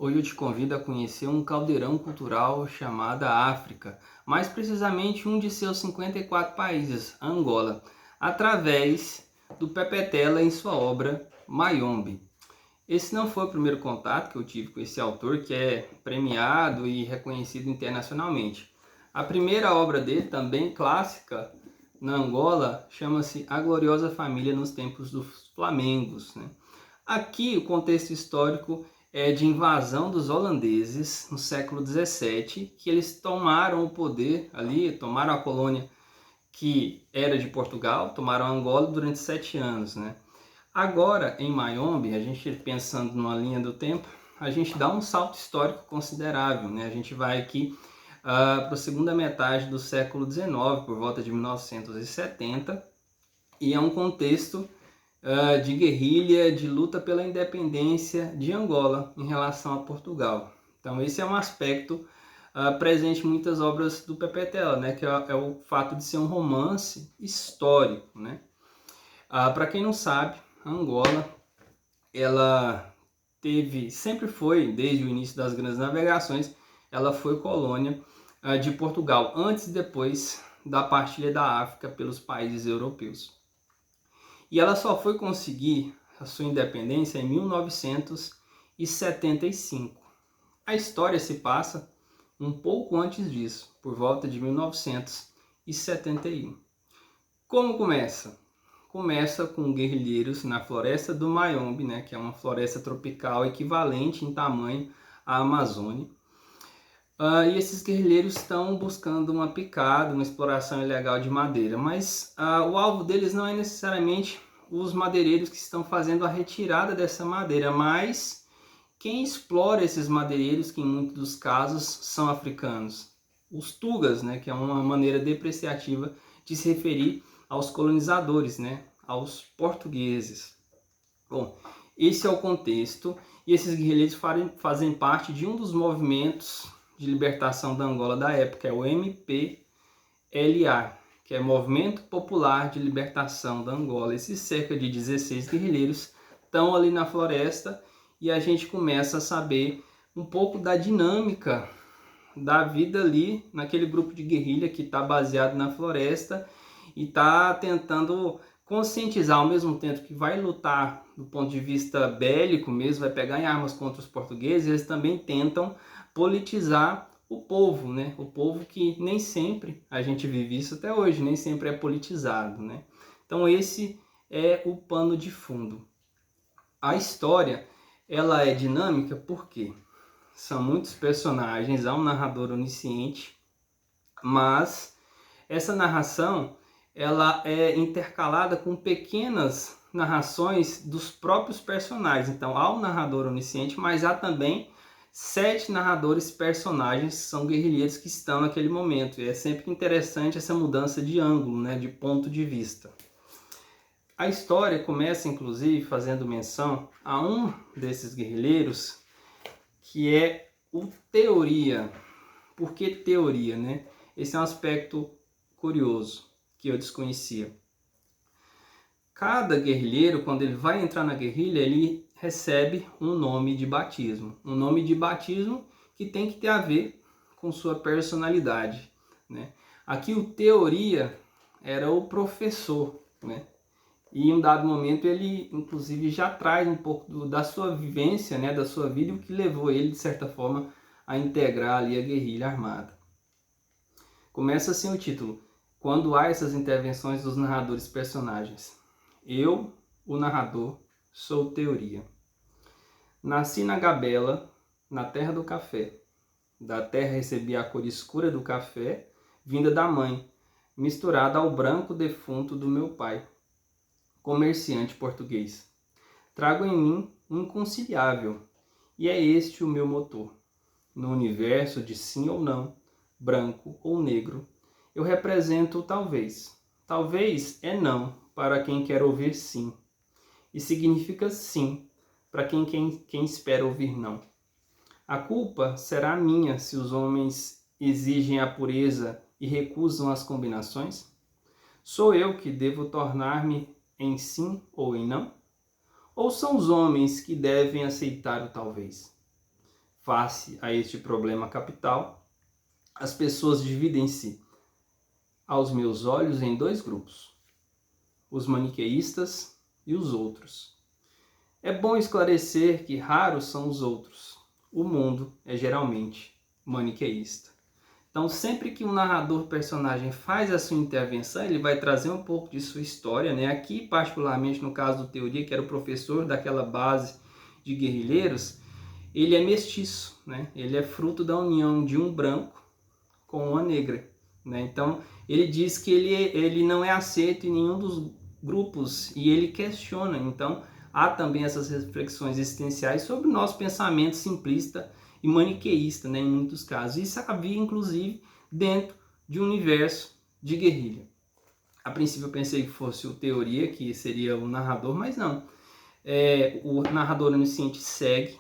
Hoje eu te convido a conhecer um caldeirão cultural chamado África, mais precisamente um de seus 54 países, Angola, através do Pepe Tela em sua obra Mayombe. Esse não foi o primeiro contato que eu tive com esse autor, que é premiado e reconhecido internacionalmente. A primeira obra dele, também clássica na Angola, chama-se A Gloriosa Família nos Tempos dos Flamengos, né? Aqui o contexto histórico é de invasão dos holandeses no século XVII, que eles tomaram o poder ali, tomaram a colônia que era de Portugal, tomaram Angola durante 7 anos, né? Agora, em Mayombe, a gente pensando numa linha do tempo, a gente dá um salto histórico considerável, né? A gente vai aqui para a segunda metade do século XIX, por volta de 1970, e é um contexto de guerrilha, de luta pela independência de Angola em relação a Portugal. Então esse é um aspecto presente em muitas obras do Pepe Tela, né, que é o fato de ser um romance histórico, né? Para quem não sabe, Angola, ela sempre foi, desde o início das grandes navegações, ela foi colônia de Portugal, antes e depois da partilha da África pelos países europeus. E ela só foi conseguir a sua independência em 1975. A história se passa um pouco antes disso, por volta de 1971. Como começa? Começa com guerrilheiros na floresta do Mayombe, né, que é uma floresta tropical equivalente em tamanho à Amazônia. E esses guerrilheiros estão buscando uma picada, uma exploração ilegal de madeira, mas o alvo deles não é necessariamente os madeireiros que estão fazendo a retirada dessa madeira, mas quem explora esses madeireiros, que em muitos dos casos são africanos. Os tugas, né, que é uma maneira depreciativa de se referir aos colonizadores, né, aos portugueses. Bom, esse é o contexto, e esses guerrilheiros fazem parte de um dos movimentos de libertação da Angola da época, é o MPLA, que é Movimento Popular de Libertação da Angola. Esses cerca de 16 guerrilheiros estão ali na floresta e a gente começa a saber um pouco da dinâmica da vida ali naquele grupo de guerrilha que está baseado na floresta e está tentando conscientizar, ao mesmo tempo que vai lutar do ponto de vista bélico mesmo, vai pegar em armas contra os portugueses, eles também tentam politizar o povo, né? O povo que nem sempre, a gente vive isso até hoje, nem sempre é politizado, né? Então esse é o pano de fundo. A história, ela é dinâmica porque são muitos personagens, há um narrador onisciente, mas essa narração, ela é intercalada com pequenas narrações dos próprios personagens. Então há um narrador onisciente, mas há também 7 narradores personagens, são guerrilheiros que estão naquele momento. E é sempre interessante essa mudança de ângulo, né, de ponto de vista. A história começa, inclusive, fazendo menção a um desses guerrilheiros, que é o Teoria. Por que Teoria, né? Esse é um aspecto curioso, que eu desconhecia. Cada guerrilheiro, quando ele vai entrar na guerrilha, ele recebe um nome de batismo. Um nome de batismo que tem que ter a ver com sua personalidade, né? Aqui o Teoria era o professor, né? E em um dado momento ele, inclusive, já traz um pouco da sua vivência, né? Da sua vida, o que levou ele, de certa forma, a integrar ali a guerrilha armada. Começa assim o título: quando há essas intervenções dos narradores personagens. Eu, o narrador, sou Teoria. Nasci na Gabela, na terra do café. Da terra recebi a cor escura do café, vinda da mãe, misturada ao branco defunto do meu pai, comerciante português. Trago em mim um inconciliável, e é este o meu motor. No universo de sim ou não, branco ou negro, eu represento o talvez. Talvez é não para quem quer ouvir sim, e significa sim para quem espera ouvir não. A culpa será minha se os homens exigem a pureza e recusam as combinações? Sou eu que devo tornar-me em sim ou em não? Ou são os homens que devem aceitar o talvez? face a este problema capital, as pessoas dividem-se, aos meus olhos, em dois grupos: os maniqueístas e os outros. É bom esclarecer que raros são os outros. O mundo é geralmente maniqueísta. Então, sempre que um narrador personagem faz a sua intervenção, ele vai trazer um pouco de sua história, né? Aqui, particularmente no caso do Teoria, que era o professor daquela base de guerrilheiros, ele é mestiço, né? Ele é fruto da união de um branco com uma negra, né? Então, ele diz que ele não é aceito em nenhum dos grupos e ele questiona. Então, há também essas reflexões existenciais sobre o nosso pensamento simplista e maniqueísta, né, em muitos casos. Isso havia, inclusive, dentro de um universo de guerrilha. A princípio eu pensei que fosse o Teoria, que seria o narrador, mas não. O narrador onisciente segue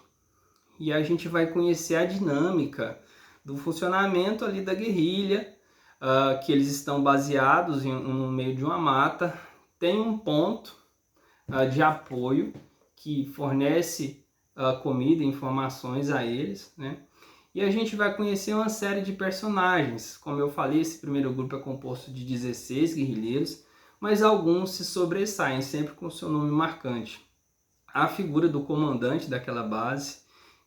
e a gente vai conhecer a dinâmica do funcionamento ali da guerrilha, que eles estão baseados no meio de uma mata. Tem um ponto de apoio que fornece comida, informações a eles, né? E a gente vai conhecer uma série de personagens. Como eu falei, esse primeiro grupo é composto de 16 guerrilheiros, mas alguns se sobressaem, sempre com seu nome marcante. A figura do comandante daquela base,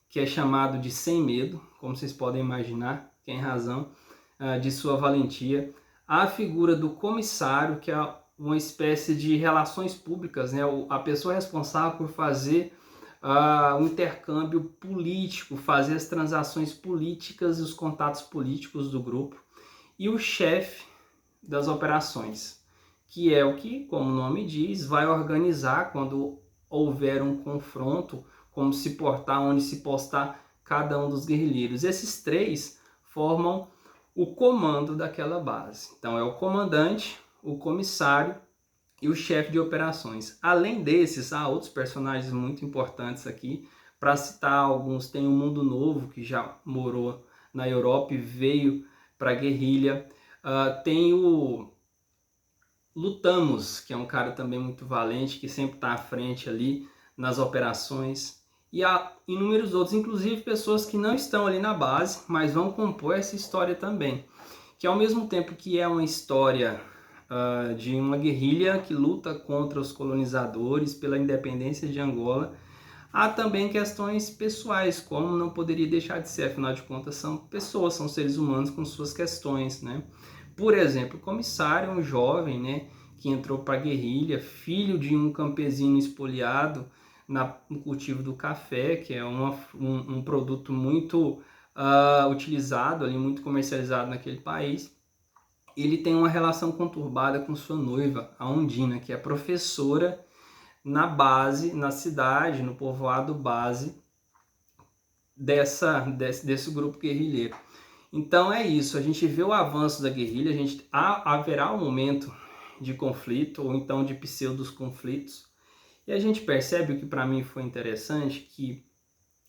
que é chamado de Sem Medo, como vocês podem imaginar, que é em razão de sua valentia. A figura do comissário, que é uma espécie de relações públicas, né? A pessoa responsável por fazer o intercâmbio político, fazer as transações políticas e os contatos políticos do grupo. E o chefe das operações, que é o que, como o nome diz, vai organizar quando houver um confronto, como se portar, onde se postar cada um dos guerrilheiros. Esses três formam o comando daquela base. Então é o comandante, o comissário e o chefe de operações. Além desses, há outros personagens muito importantes aqui. Para citar alguns, tem o Mundo Novo, que já morou na Europa e veio para a guerrilha. Tem o Lutamos, que é um cara também muito valente, que sempre está à frente ali nas operações. E há inúmeros outros, inclusive pessoas que não estão ali na base, mas vão compor essa história também. Que ao mesmo tempo que é uma história de uma guerrilha que luta contra os colonizadores pela independência de Angola, há também questões pessoais, como não poderia deixar de ser, afinal de contas são pessoas, são seres humanos com suas questões, né? Por exemplo, o comissário é um jovem, né, que entrou para a guerrilha, filho de um campesino espoliado no cultivo do café, que é um produto muito utilizado, ali, muito comercializado naquele país. Ele tem uma relação conturbada com sua noiva, a Ondina, que é professora na base, na cidade, no povoado base desse grupo guerrilheiro. Então é isso, a gente vê o avanço da guerrilha, haverá um momento de conflito, ou então de pseudos conflitos, e a gente percebe, o que para mim foi interessante, que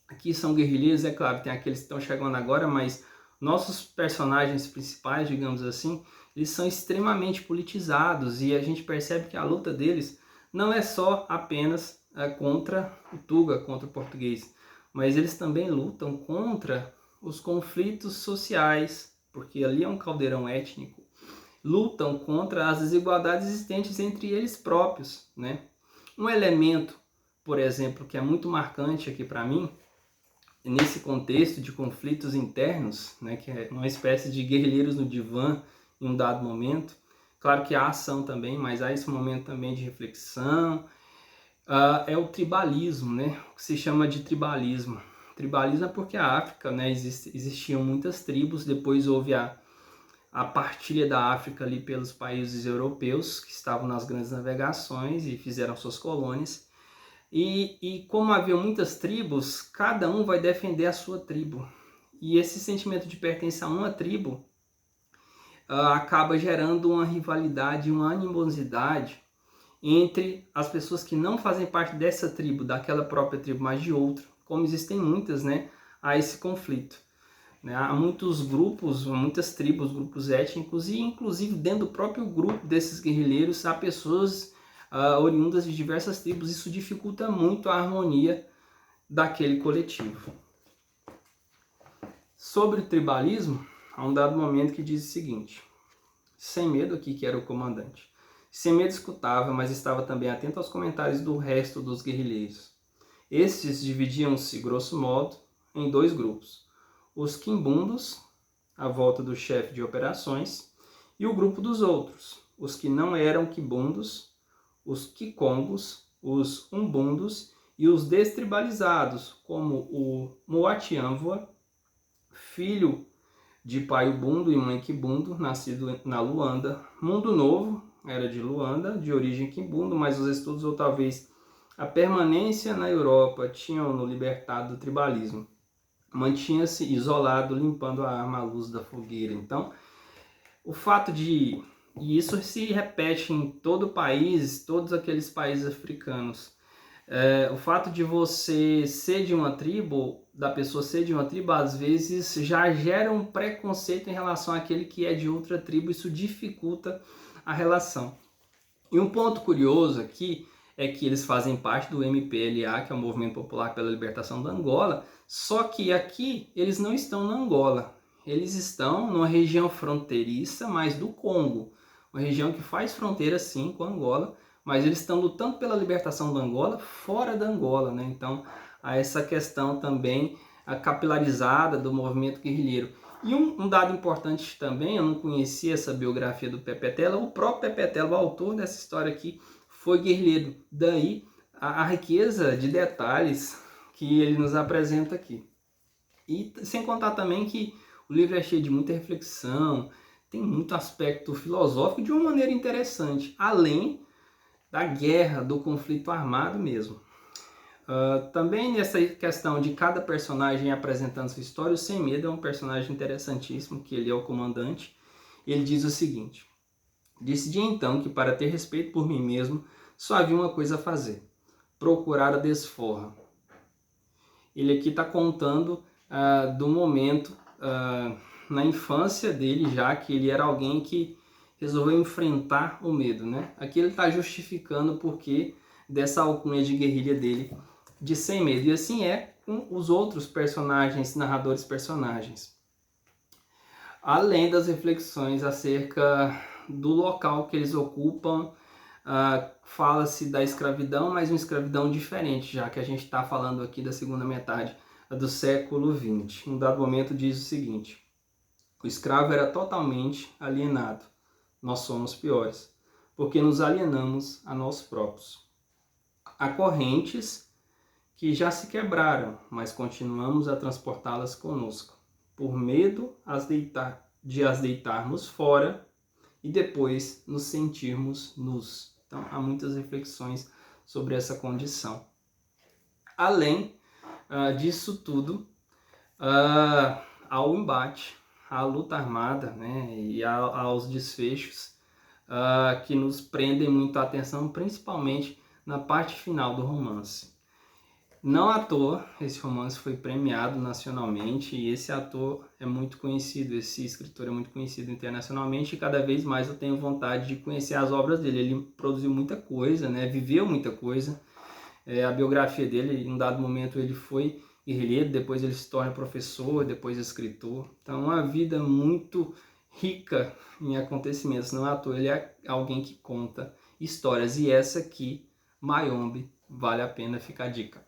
aqui são guerrilheiros, é claro, tem aqueles que estão chegando agora, mas nossos personagens principais, digamos assim, eles são extremamente politizados, e a gente percebe que a luta deles não é só apenas contra o Tuga, contra o português, mas eles também lutam contra os conflitos sociais, porque ali é um caldeirão étnico, lutam contra as desigualdades existentes entre eles próprios, né? Um elemento, por exemplo, que é muito marcante aqui para mim, nesse contexto de conflitos internos, né, que é uma espécie de guerrilheiros no divã em um dado momento, claro que há ação também, mas há esse momento também de reflexão, é o tribalismo, né, o que se chama de tribalismo. Tribalismo é porque a África, né, existiam muitas tribos, depois houve a partilha da África ali pelos países europeus que estavam nas grandes navegações e fizeram suas colônias. E como havia muitas tribos, cada um vai defender a sua tribo. E esse sentimento de pertencer a uma tribo acaba gerando uma rivalidade, uma animosidade entre as pessoas que não fazem parte dessa tribo, daquela própria tribo, mas de outra. Como existem muitas, né, há esse conflito. Há muitos grupos, muitas tribos, grupos étnicos, e inclusive dentro do próprio grupo desses guerrilheiros há pessoas oriundas de diversas tribos. Isso dificulta muito a harmonia daquele coletivo. Sobre o tribalismo, há um dado momento que diz o seguinte: Sem Medo, aqui que era o comandante, Sem Medo escutava, mas estava também atento aos comentários do resto dos guerrilheiros. Estes dividiam-se, grosso modo, em 2 grupos: os quimbundos, à volta do chefe de operações, e o grupo dos outros, os que não eram quimbundos, os quicombos, os umbundos e os destribalizados, como o Moatiamvoa, filho de pai Ubundu e mãe Kibundo, nascido na Luanda. Mundo Novo era de Luanda, de origem Kibundo, mas os estudos, ou talvez a permanência na Europa, tinham-no libertado do tribalismo. Mantinha-se isolado, limpando a arma à luz da fogueira. Então, o fato de... E isso se repete em todo o país, todos aqueles países africanos. O fato de você ser de uma tribo, da pessoa ser de uma tribo, às vezes já gera um preconceito em relação àquele que é de outra tribo. Isso dificulta a relação. E um ponto curioso aqui é que eles fazem parte do MPLA, que é o Movimento Popular pela Libertação da Angola, só que aqui eles não estão na Angola. Eles estão numa região fronteiriça, mas do Congo, uma região que faz fronteira sim com a Angola, mas eles estão lutando pela libertação da Angola fora da Angola, né? Então há essa questão também capilarizada do movimento guerrilheiro. E um dado importante também, eu não conhecia essa biografia do Pepe Tela, o próprio Pepe Tela, o autor dessa história aqui, foi guerrilheiro. Daí a riqueza de detalhes que ele nos apresenta aqui. E sem contar também que o livro é cheio de muita reflexão, tem muito aspecto filosófico de uma maneira interessante, além da guerra, do conflito armado mesmo. Também nessa questão de cada personagem apresentando sua história, o Sem Medo é um personagem interessantíssimo, que ele é o comandante. Ele diz o seguinte: decidi então que para ter respeito por mim mesmo, só havia uma coisa a fazer: procurar a desforra. Ele aqui está contando do momento na infância dele, já que ele era alguém que resolveu enfrentar o medo, né? Aqui ele está justificando o porquê dessa alcunha de guerrilha dele, de Sem Medo. E assim é com os outros personagens, narradores personagens. Além das reflexões acerca do local que eles ocupam, fala-se da escravidão, mas uma escravidão diferente, já que a gente está falando aqui da segunda metade do século XX. Um dado momento diz o seguinte: o escravo era totalmente alienado. Nós somos piores, porque nos alienamos a nós próprios. Há correntes que já se quebraram, mas continuamos a transportá-las conosco, por medo de as deitarmos fora e depois nos sentirmos nus. Então, há muitas reflexões sobre essa condição. Além disso tudo, ao embate, à luta armada, né, e aos desfechos que nos prendem muito a atenção, principalmente na parte final do romance. Não à toa, esse romance foi premiado nacionalmente e esse ator é muito conhecido, esse escritor é muito conhecido internacionalmente e cada vez mais eu tenho vontade de conhecer as obras dele. Ele produziu muita coisa, né? Viveu muita coisa. A biografia dele, em um dado momento ele foi guerrilheiro, depois ele se torna professor, depois escritor. Então, uma vida muito rica em acontecimentos. Não à toa, ele é alguém que conta histórias. E essa aqui, Mayombe, vale a pena ficar a dica.